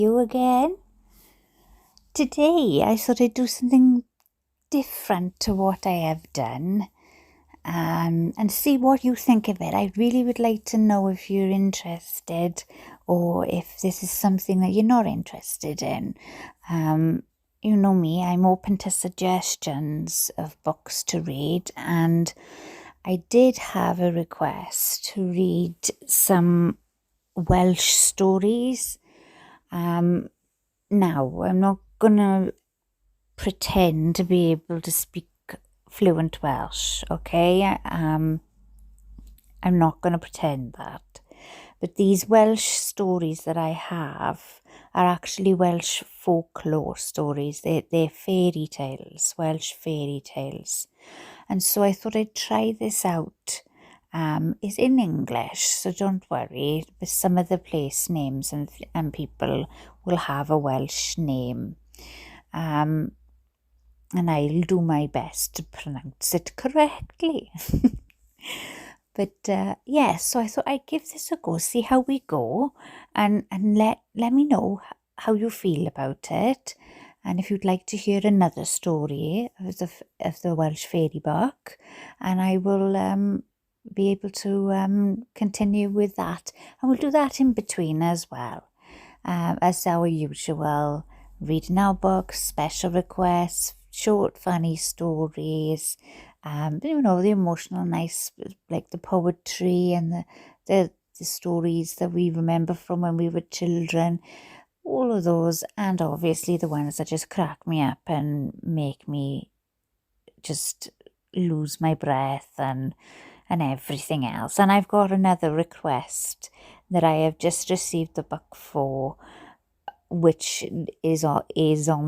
You again? Today I thought I'd do something different to what I have done and see what you think of it. I really would like to know if you're interested or if this is something that you're not interested in. You know me, I'm open to suggestions of books to read, and I did have a request to read some Welsh stories. Now, I'm not going to pretend to be able to speak fluent Welsh, okay? I'm not going to pretend that. But these Welsh stories that I have are actually Welsh folklore stories. They're fairy tales, Welsh fairy tales. And so I thought I'd try this out. It's in English, so don't worry. But some of the place names and people will have a Welsh name. And I'll do my best to pronounce it correctly. But yeah, so I thought I'd give this a go, see how we go, and let me know how you feel about it. And if you'd like to hear another story of the Welsh fairy book, and I will be able to continue with that. And we'll do that in between as well. As our usual, reading our books, special requests, short funny stories, the emotional nice, like the poetry and the stories that we remember from when we were children, all of those, and obviously the ones that just crack me up and make me just lose my breath and everything else. And I've got another request that I have just received the book for, which is on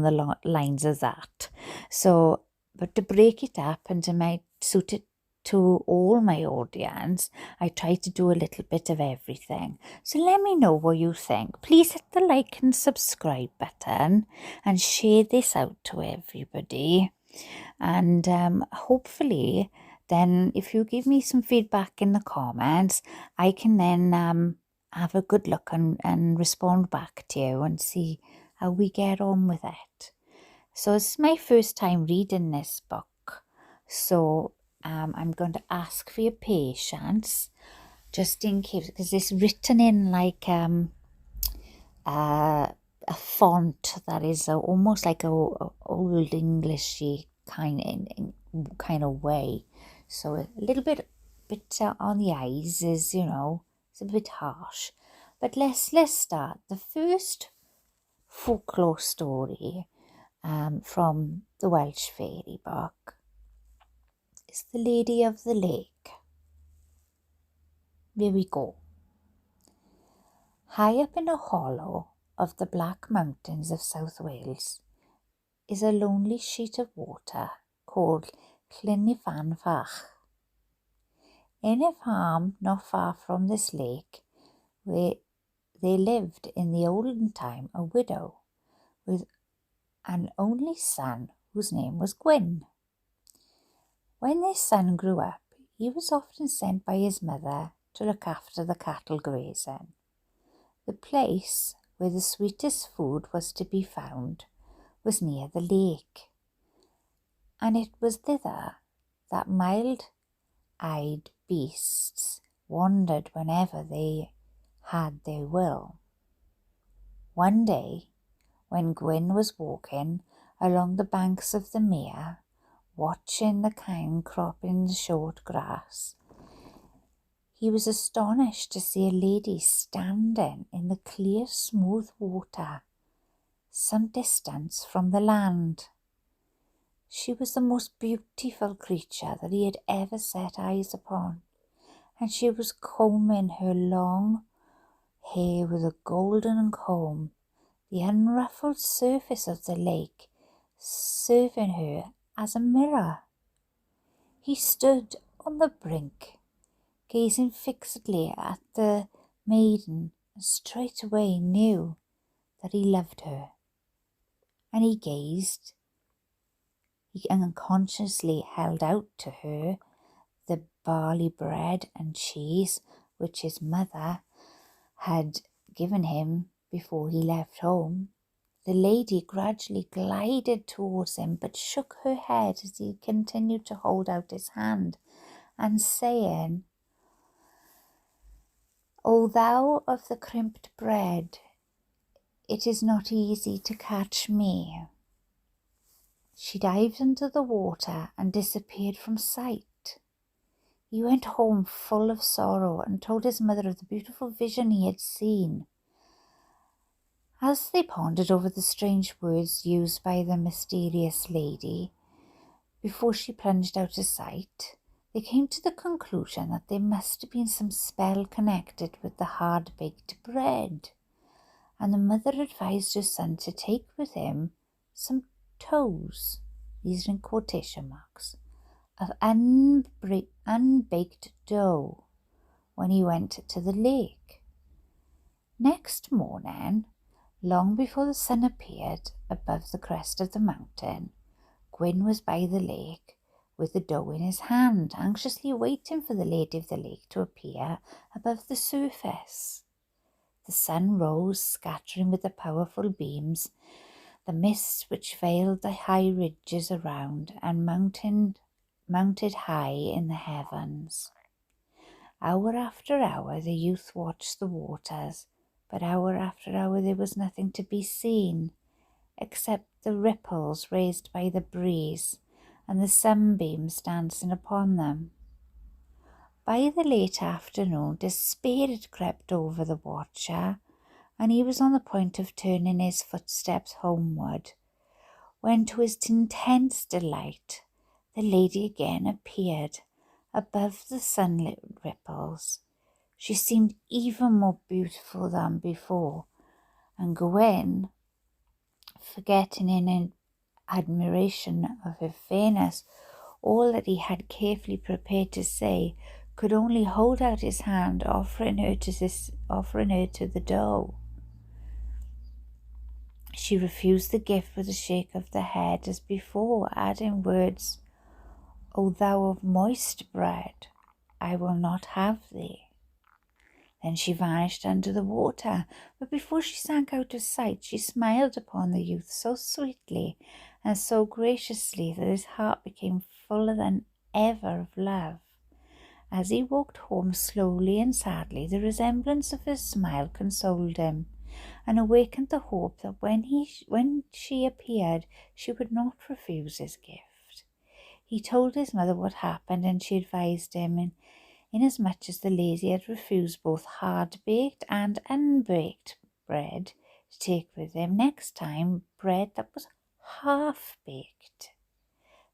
the lines of that. So, but to break it up and to suit it to all my audience, I try to do a little bit of everything. So let me know what you think. Please hit the like and subscribe button and share this out to everybody. And hopefully then if you give me some feedback in the comments, I can then have a good look and respond back to you and see how we get on with it. So it's my first time reading this book, so I'm going to ask for your patience just in case, because it's written in like a font that is almost like a old Englishy kind of way. So a little bit on the eyes is, it's a bit harsh. But let's start. The first folklore story from the Welsh fairy book is The Lady of the Lake. Here we go. High up in a hollow of the Black Mountains of South Wales is a lonely sheet of water called Llyn Fach. In a farm not far from this lake, where there lived in the olden time a widow with an only son whose name was Gwyn. When this son grew up, he was often sent by his mother to look after the cattle grazing. The place where the sweetest food was to be found was near the lake, and it was thither that mild-eyed beasts wandered whenever they had their will. One day, when Gwyn was walking along the banks of the mere, watching the kine crop in the short grass, he was astonished to see a lady standing in the clear, smooth water some distance from the land. She was the most beautiful creature that he had ever set eyes upon, and she was combing her long hair with a golden comb, the unruffled surface of the lake serving her as a mirror. He stood on the brink, gazing fixedly at the maiden, and straightway knew that he loved her. And he gazed. He unconsciously held out to her the barley bread and cheese which his mother had given him Before he left home, the lady gradually glided towards him, but shook her head as he continued to hold out his hand, and saying, "O thou of the crimped bread, it is not easy to catch me." She dived into the water and disappeared from sight. He went home full of sorrow and told his mother of the beautiful vision he had seen. As they pondered over the strange words used by the mysterious lady before she plunged out of sight, they came to the conclusion that there must have been some spell connected with the hard-baked bread, and the mother advised her son to take with him some toes, these are in quotation marks, of unbaked dough when he went to the lake. Next morning, long before the sun appeared above the crest of the mountain, Gwyn was by the lake with the dough in his hand, anxiously waiting for the lady of the lake to appear above the surface. The sun rose, scattering with the powerful beams the mists which veiled the high ridges around and mounted high in the heavens. Hour after hour the youth watched the waters, but hour after hour there was nothing to be seen, except the ripples raised by the breeze and the sunbeams dancing upon them. By the late afternoon, despair had crept over the watcher, and he was on the point of turning his footsteps homeward, when to his intense delight the lady again appeared above the sunlit ripples. She seemed even more beautiful than before, and Gwyn, forgetting in admiration of her fairness all that he had carefully prepared to say, could only hold out his hand, offering her to the dough. She refused the gift with a shake of the head as before, adding words, "O thou of moist bread, I will not have thee." Then she vanished under the water, but before she sank out of sight, she smiled upon the youth so sweetly and so graciously that his heart became fuller than ever of love. As he walked home slowly and sadly, the resemblance of her smile consoled him and awakened the hope that when she appeared, she would not refuse his gift. He told his mother what happened, and she advised him, inasmuch as the lady had refused both hard-baked and unbaked bread, to take with him next time bread that was half-baked.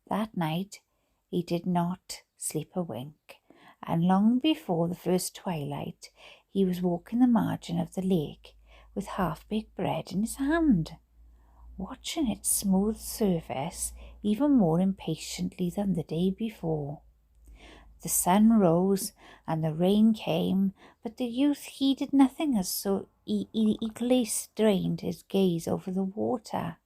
That night he did not sleep a wink, and long before the first twilight he was walking the margin of the lake with half-baked bread in his hand, watching its smooth surface even more impatiently than the day before. The sun rose and the rain came, but the youth heeded nothing as so eagerly strained his gaze over the water.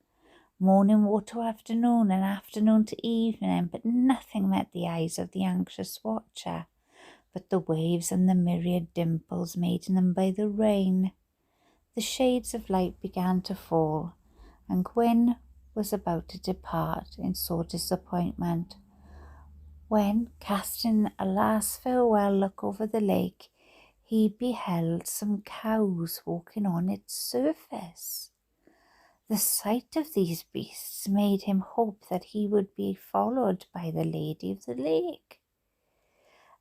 Morning wore to afternoon and afternoon to evening, but nothing met the eyes of the anxious watcher but the waves and the myriad dimples made in them by the rain. The shades of light began to fall, and Gwyn was about to depart in sore disappointment, when, casting a last farewell look over the lake, he beheld some cows walking on its surface. The sight of these beasts made him hope that he would be followed by the lady of the lake.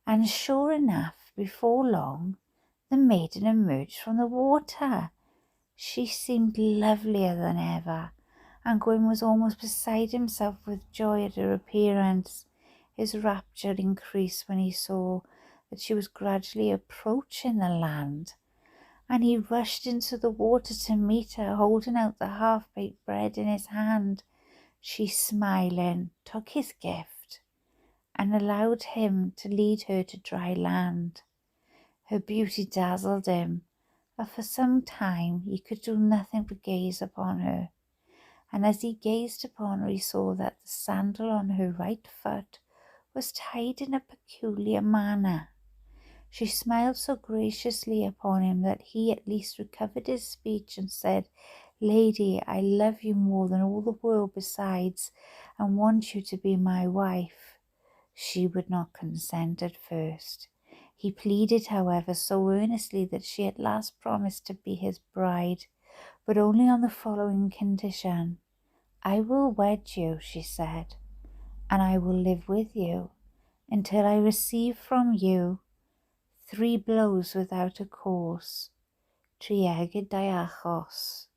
And sure enough, before long, the maiden emerged from the water. She seemed lovelier than ever, and Gwyn was almost beside himself with joy at her appearance. His rapture increased when he saw that she was gradually approaching the land, and he rushed into the water to meet her, holding out the half-baked bread in his hand. She, smiling, took his gift and allowed him to lead her to dry land. Her beauty dazzled him, and for some time he could do nothing but gaze upon her. And as he gazed upon her, he saw that the sandal on her right foot was tied in a peculiar manner. She smiled so graciously upon him that he at least recovered his speech and said, "Lady, I love you more than all the world besides, and want you to be my wife." She would not consent at first. He pleaded, however, so earnestly that she at last promised to be his bride, but only on the following condition. "I will wed you," she said, "and I will live with you until I receive from you 3 blows without a cause, triegid diachos.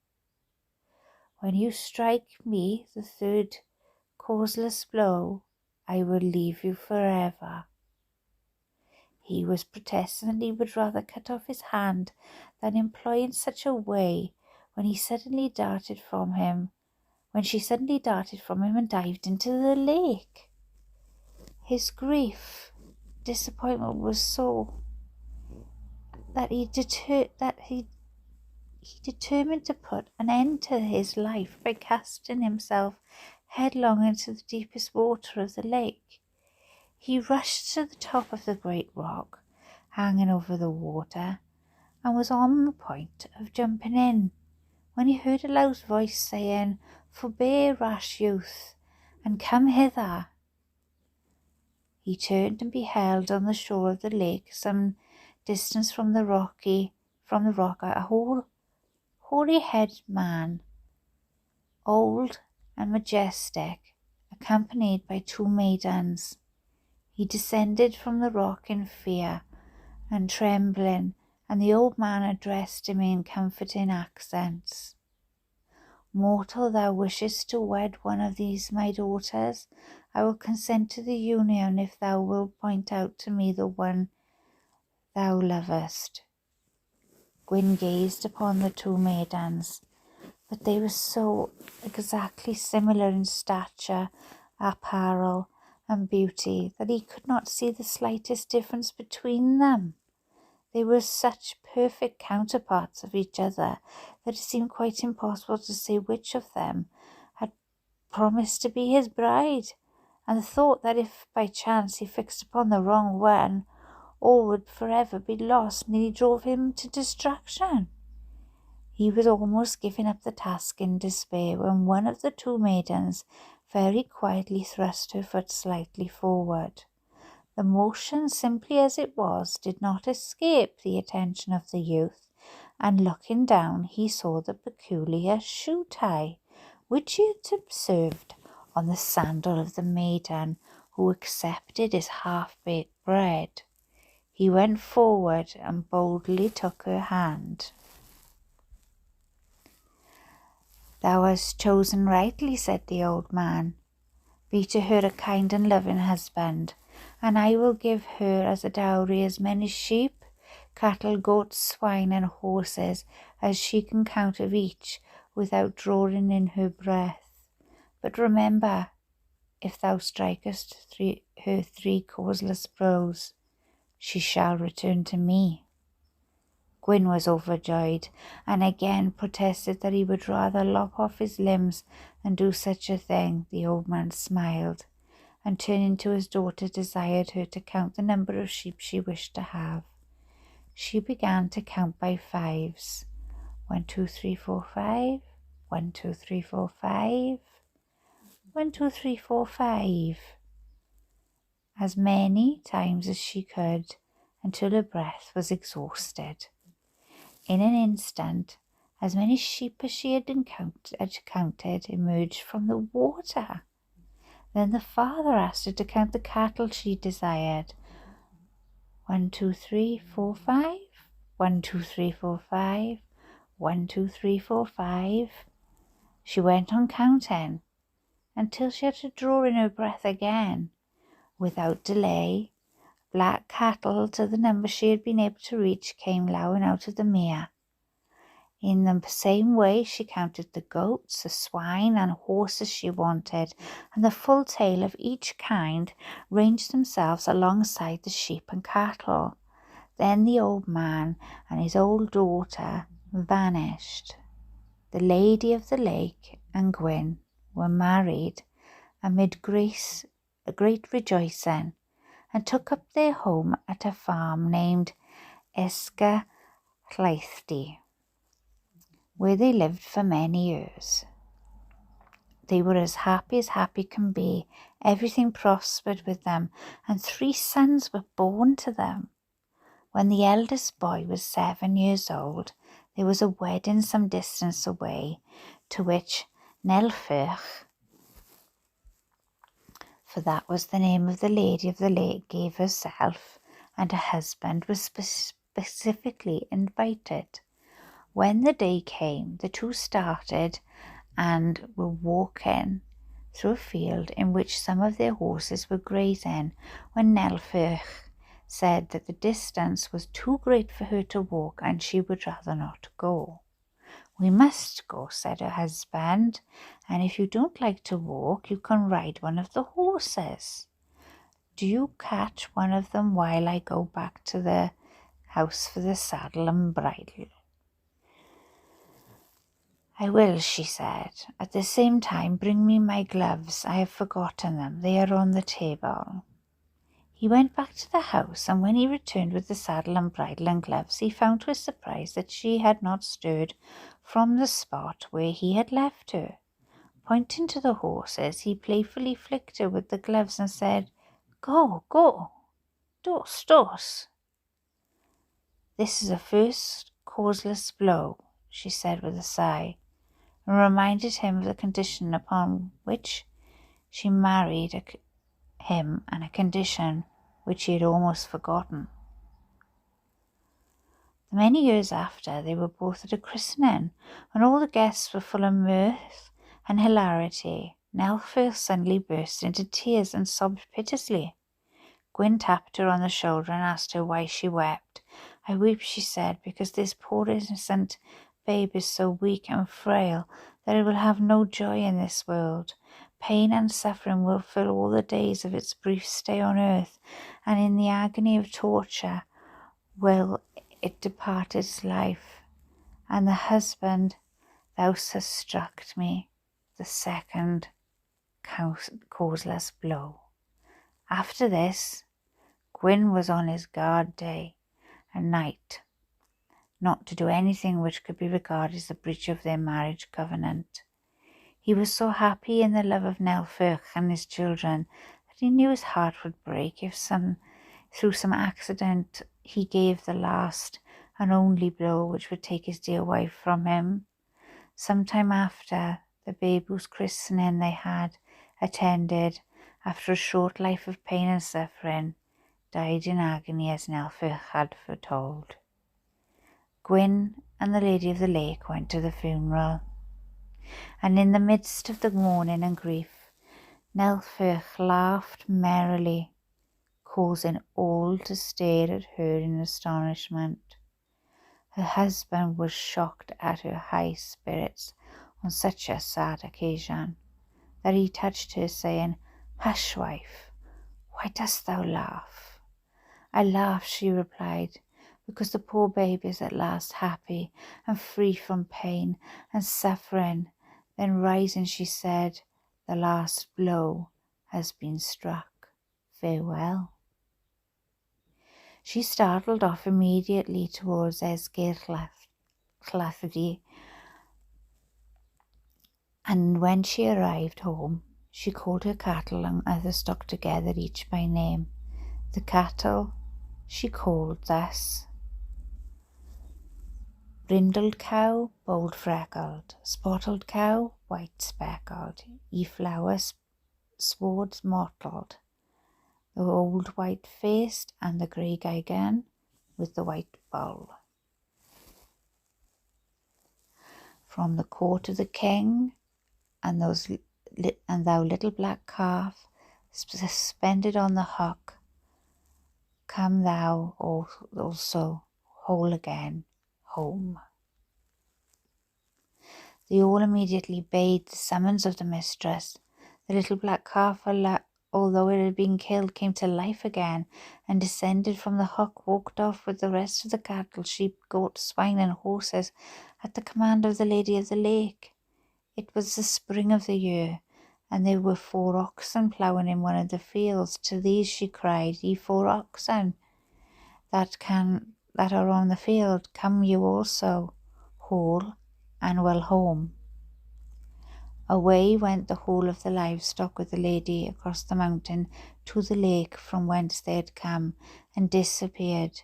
When you strike me the 3rd causeless blow, I will leave you forever." He was protesting that he would rather cut off his hand than employ in such a way when she suddenly darted from him and dived into the lake. His disappointment was so that he determined to put an end to his life by casting himself headlong into the deepest water of the lake. He rushed to the top of the great rock hanging over the water and was on the point of jumping in when he heard a loud voice saying, "Forbear, rash youth, and come hither." He turned and beheld on the shore of the lake, some distance from the rock, a hoary-headed man, old and majestic, accompanied by 2 maidens. He descended from the rock in fear and trembling, and the old man addressed him in comforting accents. "Mortal, thou wishest to wed one of these my daughters. I will consent to the union if thou wilt point out to me the one thou lovest." Gwyn gazed upon the 2 maidens, but they were so exactly similar in stature, apparel, and beauty that he could not see the slightest difference between them. They were such perfect counterparts of each other that it seemed quite impossible to say which of them had promised to be his bride, and the thought that if by chance he fixed upon the wrong one, all would forever be lost nearly drove him to distraction. He was almost giving up the task in despair when one of the 2 maidens very quietly thrust her foot slightly forward. The motion, simply as it was, did not escape the attention of the youth, and looking down he saw the peculiar shoe tie which he had observed on the sandal of the maiden who accepted his half-baked bread. He went forward and boldly took her hand. "Thou hast chosen rightly," said the old man. "Be to her a kind and loving husband, and I will give her as a dowry as many sheep, cattle, goats, swine, and horses as she can count of each without drawing in her breath. But remember, if thou strikest her 3 causeless blows, she shall return to me." Gwyn was overjoyed, and again protested that he would rather lop off his limbs than do such a thing. The old man smiled, and turning to his daughter desired her to count the number of sheep she wished to have. She began to count by 5s. 1, 2, 3, 4, 5. 1, 2, 3, 4, 5. 1, 2, 3, 4, 5. As many times as she could until her breath was exhausted. In an instant, as many sheep as she had counted emerged from the water. Then the father asked her to count the cattle she desired. 1, 2, 3, 4, 5. 1, 2, 3, 4, 5. 1, 2, 3, 4, 5. She went on counting until she had to draw in her breath again. Without delay, black cattle to the number she had been able to reach came lowing out of the mere. In the same way she counted the goats, the swine and horses she wanted, and the full tale of each kind ranged themselves alongside the sheep and cattle. Then the old man and his old daughter vanished. The Lady of the Lake and Gwyn were married amid great rejoicing, and took up their home at a farm named Lady, where they lived for many years. They were as happy can be. Everything prospered with them, and 3 sons were born to them. When the eldest boy was 7 years old, there was a wedding some distance away, to which Nelfych, for that was the name of the Lady of the Lake, gave herself, and her husband was specifically invited. When the day came, the 2 started and were walking through a field in which some of their horses were grazing, when Nelfych said that the distance was too great for her to walk and she would rather not go. "We must go," said her husband, "and if you don't like to walk, you can ride one of the horses. Do you catch one of them while I go back to the house for the saddle and bridle?" "I will," she said. "At the same time, bring me my gloves. I have forgotten them. They are on the table." He went back to the house, and when he returned with the saddle and bridle and gloves, he found to his surprise that she had not stirred from the spot where he had left her. Pointing to the horses, he playfully flicked her with the gloves and said, "Go, go, dos." "This is a first causeless blow," she said with a sigh, and reminded him of the condition upon which she married him, and a condition which he had almost forgotten. Many years after, they were both at a christening, and all the guests were full of mirth and hilarity. Nelfych suddenly burst into tears and sobbed piteously. Gwyn tapped her on the shoulder and asked her why she wept. "I weep," she said, "because this poor innocent babe is so weak and frail that it will have no joy in this world. Pain and suffering will fill all the days of its brief stay on earth, and in the agony of torture will it depart its life. And the husband thou hast struck me, the second causeless blow." After this, Gwyn was on his guard day and night, not to do anything which could be regarded as a breach of their marriage covenant. He was so happy in the love of Nelfych and his children that he knew his heart would break if through some accident he gave the last and only blow which would take his dear wife from him. Some time after, the babe whose christening they had attended, after a short life of pain and suffering, died in agony as Nelfych had foretold. Gwyn and the Lady of the Lake went to the funeral, and in the midst of the mourning and grief, Nelfych laughed merrily, causing all to stare at her in astonishment. Her husband was shocked at her high spirits on such a sad occasion, that he touched her, saying, "Hush, wife, why dost thou laugh?" "I laugh," she replied, "because the poor babe is at last happy and free from pain and suffering." Then rising, she said, "The last blow has been struck. Farewell." She startled off immediately towards Lady, and when she arrived home, she called her cattle and other stock together, each by name. The cattle she called thus: brindled cow, bold freckled; spotted cow, white speckled; e-flower, swords mottled; the old white faced, and the grey gigan with the white bull. From the court of the king, and thou little black calf, suspended on the hook, come thou also whole again home. They all immediately obeyed the summons of the mistress. The little black calf, although it had been killed, came to life again, and descended from the hook, walked off with the rest of the cattle, sheep, goats, swine, and horses, at the command of the Lady of the Lake. It was the spring of the year, and there were 4 oxen ploughing in one of the fields. To these she cried, "Ye 4 oxen that are on the field, come you also, whole and well home." Away went the whole of the livestock with the lady across the mountain to the lake from whence they had come, and disappeared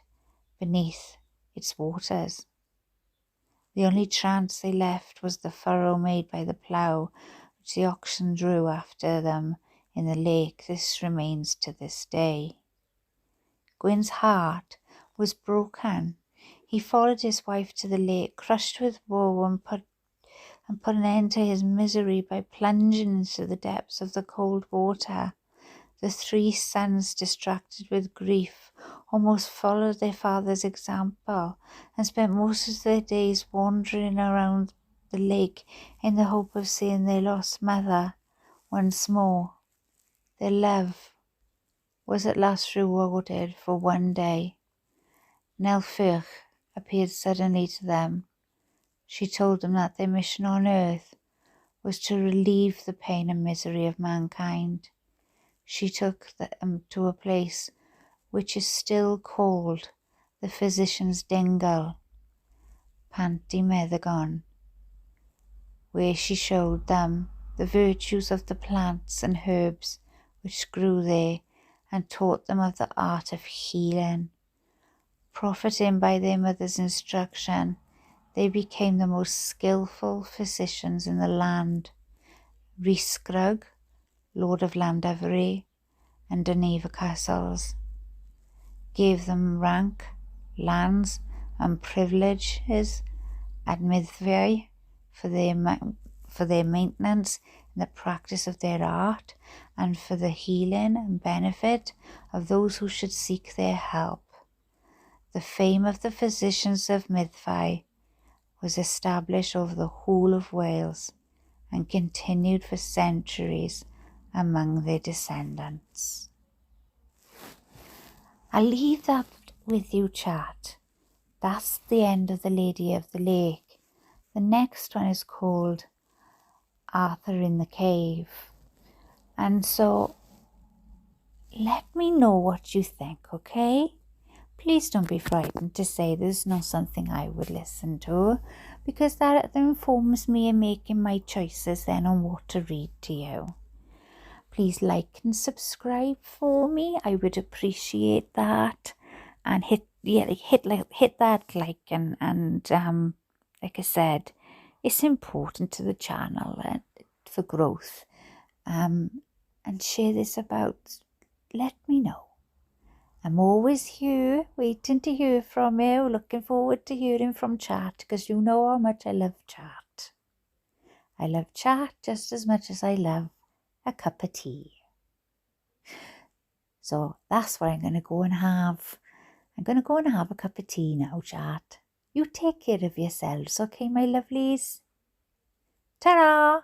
beneath its waters. The only chance they left was the furrow made by the plough, which the oxen drew after them in the lake. This remains to this day. Gwyn's heart was broken. He followed his wife to the lake, crushed with woe, and put an end to his misery by plunging into the depths of the cold water. The 3 sons, distracted with grief, almost followed their father's example and spent most of their days wandering around the lake in the hope of seeing their lost mother once more. Their love was at last rewarded for one day. Nelfych appeared suddenly to them. She told them that their mission on earth was to relieve the pain and misery of mankind. She took them to a place which is still called the physician's dingle, Panty Meddygon, where she showed them the virtues of the plants and herbs which grew there, and taught them of the art of healing. Profiting by their mother's instruction, they became the most skillful physicians in the land. Rhysgrug, Lord of Llandovery and Duneva castles, gave them rank, lands and privileges at Myddfai for their maintenance in the practice of their art, and for the healing and benefit of those who should seek their help. The fame of the physicians of Myddfai was established over the whole of Wales and continued for centuries among their descendants. I'll leave that with you, chat. That's the end of The Lady of the Lake. The next one is called Arthur in the Cave. And so let me know what you think, okay? Please don't be frightened to say there's not something I would listen to, because that informs me in making my choices then on what to read to you. Please like and subscribe for me. I would appreciate that. And hit that like and like I said, it's important to the channel and for growth. And share this about. Let me know. I'm always here, waiting to hear from you, looking forward to hearing from chat, because you know how much I love chat. I love chat just as much as I love a cup of tea. So that's what I'm going to go and have. I'm going to go and have a cup of tea now, chat. You take care of yourselves, okay, my lovelies? Ta-ra!